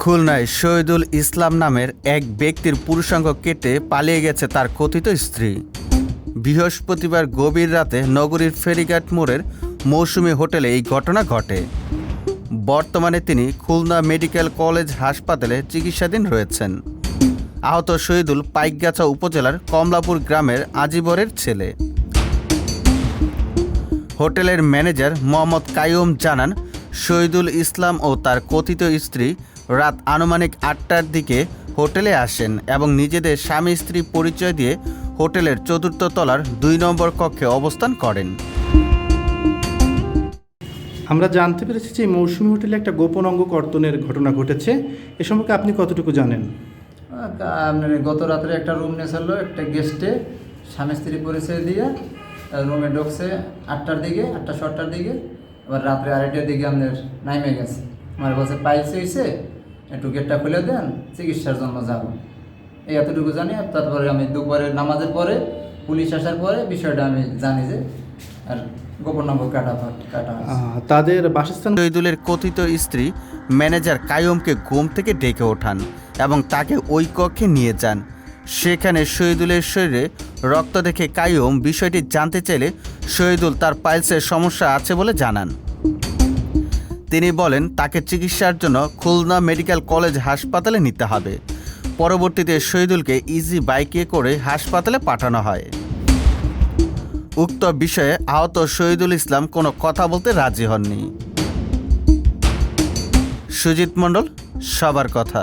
খুলনায় শহীদুল ইসলাম নামের এক ব্যক্তির পুরুষাঙ্গ কেটে পালিয়ে গেছে তার কথিত স্ত্রী। বৃহস্পতিবার গভীর রাতে নগরীর ফেরিঘাট মোড়ের মৌসুমী হোটেলে এই ঘটনা ঘটে। বর্তমানে তিনি খুলনা মেডিকেল কলেজ হাসপাতালে চিকিৎসাধীন রয়েছেন। আহত শহীদুল পাইকগাছা উপজেলার কমলাপুর গ্রামের আজিবরের ছেলে। হোটেলের ম্যানেজার মোহাম্মদ কাইয়ুম জানান, শহীদুল ইসলাম ও তার কথিত স্ত্রী রাত আনুমানিক ৮টার দিকে হোটেলে আসেন এবং নিজেদের স্বামী স্ত্রী পরিচয় দিয়ে হোটেলের ৪র্থ তলার ২ নম্বর কক্ষে অবস্থান করেন। আমরা জানতে পেরেছি যে মৌসুমী হোটেলে একটা গোপন অঙ্গ কর্তনের ঘটনা ঘটেছে। এ সম্পর্কে আপনি কতটুকু জানেন? গত রাত্রে একটা রুম নিয়েছিল, একটা গেস্টে স্বামী স্ত্রী পরিচয় দিয়ে রুমে ঢুকছে ৮টার দিকে, ৮:০০-৮টার দিকে। আবার রাত্রে ২:৩০টার দিকে আমাদের নাইমে গেছে। আমার বলছে পাইলস হয়েছে, একটু গেটটা খুলে দেন, চিকিৎসার জন্য যাব। এই এতটুকু জানি। তারপরে আমি দুপুরে নামাজের পরে পুলিশ আসার পরে বিষয়টা আমি জানি যে আর গোপন নম্বর কাটা তাদের বাসস্থান। শহীদুলের কথিত স্ত্রী ম্যানেজার কাইয়ুমকে ঘুম থেকে ডেকে ওঠান এবং তাকে ওই কক্ষে নিয়ে যান। সেখানে শহীদুলের শরীরে রক্ত দেখে কাইয়ুম বিষয়টি জানতে চাইলে শহীদুল তার পাইলসের সমস্যা আছে বলে জানান। তিনি বলেন তাকে চিকিৎসার জন্য খুলনা মেডিকেল কলেজ হাসপাতালে নিতে হবে। পরবর্তীতে শহীদুলকে ইজি বাইকে করে হাসপাতালে পাঠানো হয়। উক্ত বিষয়ে আহত শহীদুল ইসলাম কোনো কথা বলতে রাজি হননি। সুজিত মণ্ডল, সবার কথা।